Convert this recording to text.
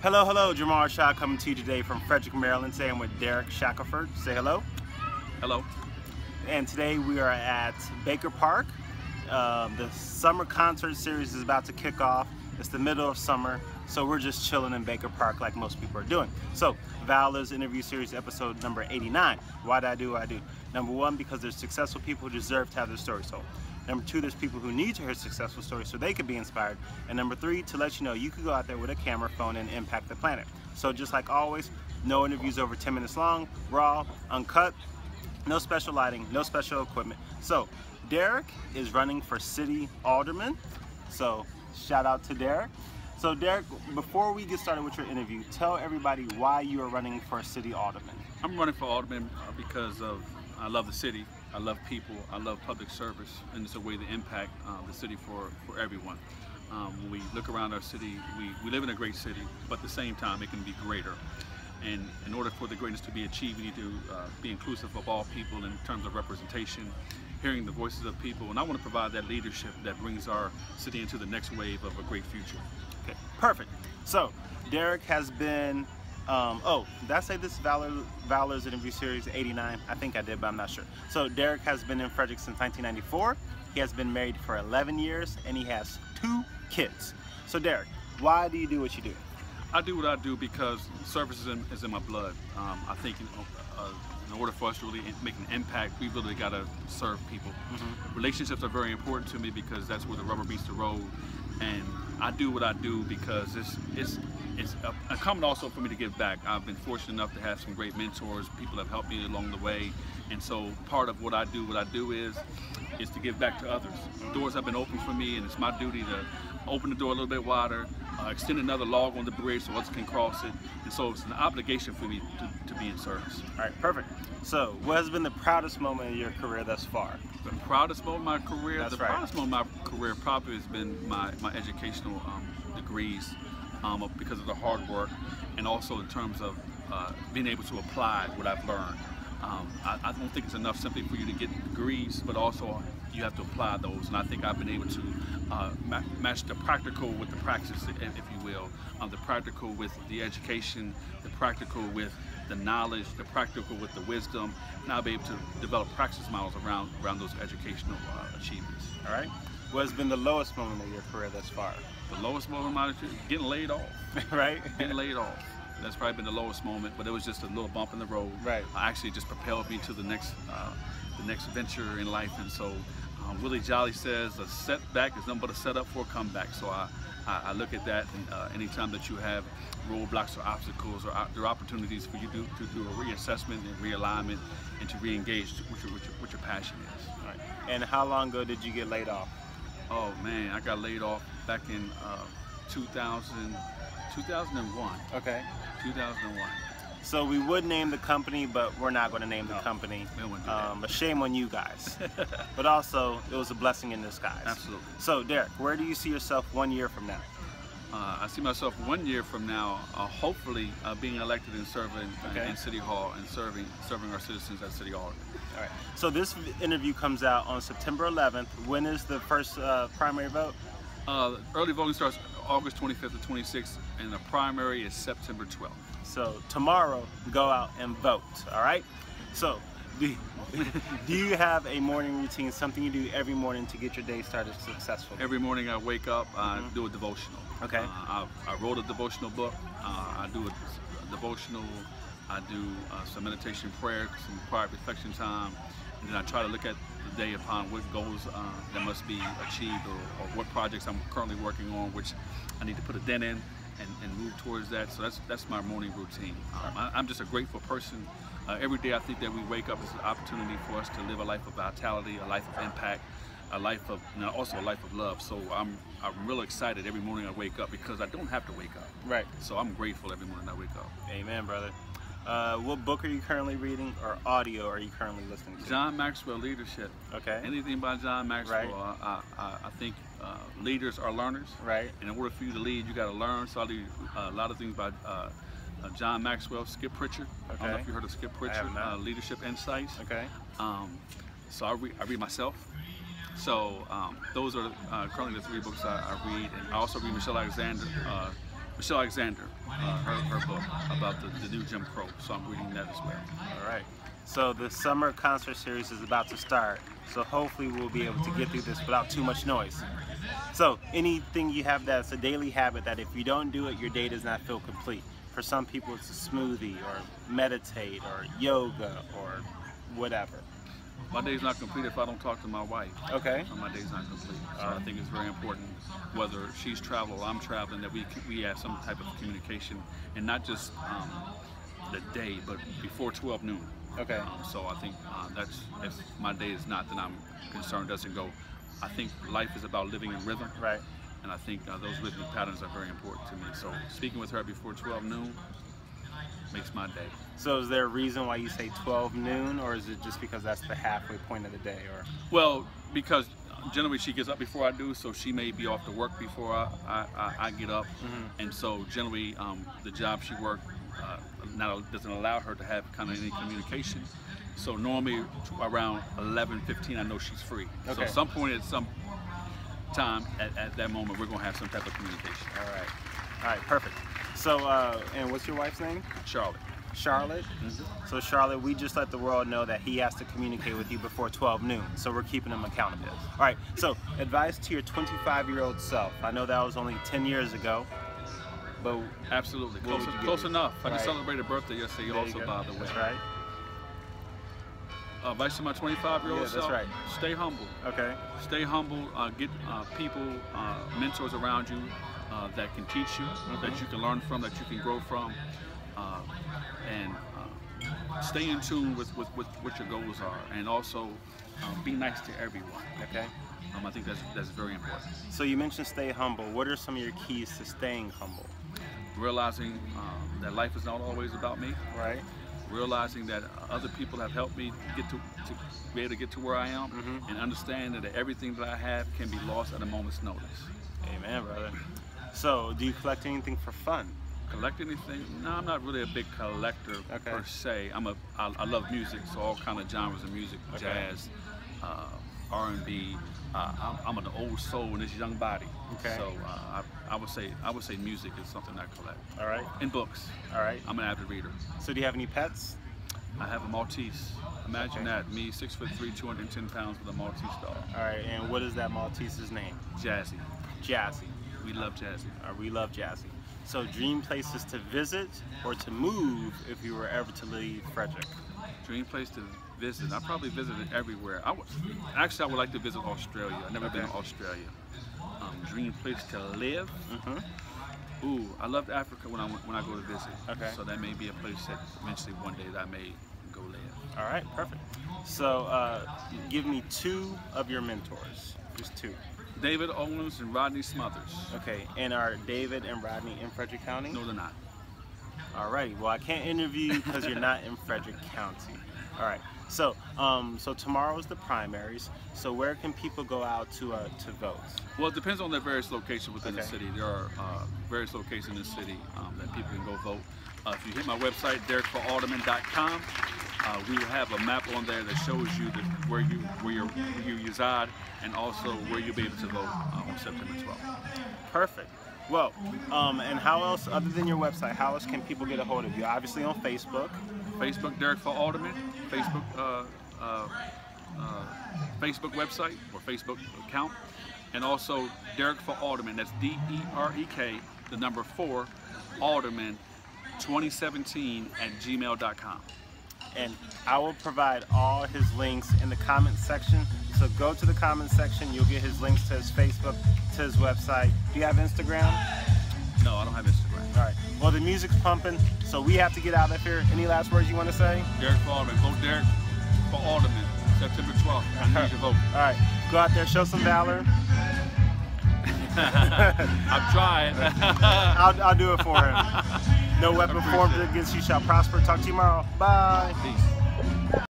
Hello, Janell Shackelford coming to you today from Frederick, Maryland. Today I'm with Frederick Shackelford. Say hello. Hello. And today we are at Baker Park. The summer concert series is about to kick off. It's the middle of summer, so we're just chilling in Baker Park like most people are doing. So, ValorLives interview series episode number 89. Why do I do what I do? Number one, because there's successful people who deserve to have their stories told. Number two, there's people who need to hear successful stories so they could be inspired. And number three, to let you know you could go out there with a camera, phone, and impact the planet. So just like always, no interviews over 10 minutes long, raw, uncut, no special lighting, no special equipment. So Derek is running for city alderman. So shout out to Derek. So Derek, before we get started with your interview, tell everybody why you are running for city alderman. I'm running for alderman because I love the city. I love people, I love public service, and it's a way to impact the city for everyone. When we look around our city, we live in a great city, but at the same time it can be greater. And in order for the greatness to be achieved, we need to be inclusive of all people in terms of representation, hearing the voices of people, and I want to provide that leadership that brings our city into the next wave of a great future. Okay, perfect. So Derek has been did I say this ValorLives interview series 89? I think I did, but I'm not sure. So Derek has been in Frederick since 1994. He has been married for 11 years and he has 2 kids. So Derek, why do you do what you do? I do what I do because service is in my blood. I think in order for us to really make an impact, we really got to serve people. Relationships are very important to me because that's where the rubber meets the road. And I do what I do because it's a common also for me to give back. I've been fortunate enough to have some great mentors. People have helped me along the way, and so part of what I do is to give back to others. Doors have been open for me, and it's my duty to open the door a little bit wider, extend another log on the bridge so others can cross it, and so it's an obligation for me to be in service. All right, perfect. So what has been the proudest moment in your career thus far? The proudest moment of my career? That's the proudest moment of my career probably has been my educational degrees. Because of the hard work, and also in terms of being able to apply what I've learned. I don't think it's enough simply for you to get degrees, but also you have to apply those, and I think I've been able to match the practical with the practice, if you will, the practical with the education, the practical with the knowledge, the practical with the wisdom, and I'll be able to develop practice models around those educational achievements. All right. What has been the lowest moment of your career thus far? The lowest moment of my career, getting laid off. Right? Getting laid off. That's probably been the lowest moment, but it was just a little bump in the road. Right. Actually just propelled me to the next venture in life, and so Willie Jolly says a setback is nothing but a setup for a comeback. So I look at that, and anytime that you have roadblocks or obstacles, or there are opportunities for you to do a reassessment and realignment and to re-engage what your passion is. All right. And how long ago did you get laid off? Oh man, I got laid off back in 2001. Okay. 2001. So we would name the company, but we're not going to name the company. We wouldn't do that. A shame on you guys. But also, it was a blessing in disguise. Absolutely. So Derek, where do you see yourself 1 year from now? I see myself 1 year from now, hopefully being elected and serving in City Hall and serving our citizens at City Hall. All right. So this interview comes out on September 11th. When is the first primary vote? Early voting starts August 25th to 26th, and the primary is September 12th. So tomorrow, go out and vote. All right. So do you have a morning routine, something you do every morning to get your day started successfully? Every morning I wake up, I do a devotional. Okay. I wrote a devotional book. I do a devotional. I do some meditation prayer, some quiet reflection time, and then I try to look at the day upon what goals that must be achieved, or what projects I'm currently working on, which I need to put a dent in and move towards that. So that's my morning routine. I'm just a grateful person. Every day I think that we wake up is an opportunity for us to live a life of vitality, a life of impact, a life of, also a life of love. So I'm real excited every morning I wake up because I don't have to wake up. Right. So I'm grateful every morning I wake up. Amen, brother. What book are you currently reading, or audio are you currently listening to? John Maxwell, Leadership. Okay. Anything by John Maxwell. Right. I think leaders are learners. Right. And in order for you to lead, you got to learn. So I do a lot of things by John Maxwell, Skip Pritchard. Okay. I don't know if you heard of Skip Pritchard. Leadership Insights. Okay. So I read myself. So those are currently the 3 books I read, and I also read Michelle Alexander, Michelle Alexander, her book about the new Jim Crow. So I'm reading that as well. All right. So the summer concert series is about to start. So hopefully we'll be able to get through this without too much noise. So anything you have that's a daily habit that if you don't do it, your day does not feel complete. For some people it's a smoothie or meditate or yoga or whatever. My day's not complete if I don't talk to my wife. Okay. So my day's not complete. So I think it's very important, whether she's traveling or I'm traveling, that we have some type of communication, and not just the day, but before 12 noon. Okay. So I think that's, if my day is not, then I'm concerned it doesn't go. I think life is about living in rhythm. Right. And I think those rhythmic patterns are very important to me. So speaking with her before 12 noon makes my day. So is there a reason why you say 12 noon, or is it just because that's the halfway point of the day? Or well, because generally she gets up before I do, so she may be off to work before I get up. And so generally the job she worked now doesn't allow her to have kind of any communication. So normally around 11:15 I know she's free. Okay. So at some point, at some time at that moment, we're gonna have some type of communication. all right, perfect. So and what's your wife's name? Charlotte. Charlotte. So Charlotte, we just let the world know that he has to communicate with you before 12 noon. So we're keeping him accountable. All right. So advice to your 25-year-old self. I know that was only 10 years ago, but absolutely close enough. I just celebrated a birthday yesterday also, by the way. That's right. Advice to my 25-year-old self. That's right. Stay humble. Okay. Stay humble. Get people, mentors around you that can teach you, that you can learn from, that you can grow from, and stay in tune with what your goals are, and also be nice to everyone. Okay. I think that's very important. So you mentioned stay humble. What are some of your keys to staying humble? Realizing that life is not always about me. Right. Realizing that other people have helped me get to be able to get to where I am, and understanding that everything that I have can be lost at a moment's notice. Amen, brother. So, do you collect anything for fun? Collect anything? No, I'm not really a big collector per se. I love music, so all kind of genres of music, jazz, R&B. I'm an old soul in this young body. Okay. So I would say music is something I collect. All right. And books. All right. I'm an avid reader. So do you have any pets? I have a Maltese. Imagine that, me 6'3", 210 pounds with a Maltese dog. All right. And what is that Maltese's name? Jazzy. Jazzy. We love Jazzy. We love Jazzy. So dream places to visit or to move if you were ever to leave Frederick? Dream place to visit. I probably visited everywhere. I would like to visit Australia. I've never been to Australia. Dream place to live. Ooh, I loved Africa when I go to visit. Okay. So that may be a place that eventually one day that I may go live. All right, perfect. So give me two of your mentors, just two. David Owens and Rodney Smothers. Okay, and are David and Rodney in Frederick County? No, they're not. All righty. Well, I can't interview you because you're not in Frederick County. All right. So, so tomorrow is the primaries. So where can people go out to vote? Well, it depends on the various locations within the city. There are various locations in the city that people can go vote. If you hit my website, DerrickForAlderman.com, we will have a map on there that shows you where you reside, and also where you'll be able to vote on September 12th. Perfect. Well, and how else, other than your website, how else can people get a hold of you? Obviously on Facebook. Facebook, Derrick for Alderman. Facebook, Facebook website or Facebook account, and also Derrick for Alderman. That's D-E-R-E-K, the number 4, Alderman 2017 at gmail.com. And I will provide all his links in the comment section. So go to the comment section, you'll get his links to his Facebook, to his website. Do you have Instagram? No, I don't have Instagram. All right. Well, the music's pumping, so we have to get out of here. Any last words you want to say? Derrick for Alderman. Vote Derrick for Alderman, September 12th. I need your vote. All right. Go out there, show some valor. I'm trying. I'll do it for him. No weapon formed against you shall prosper. Talk to you tomorrow. Bye. Peace.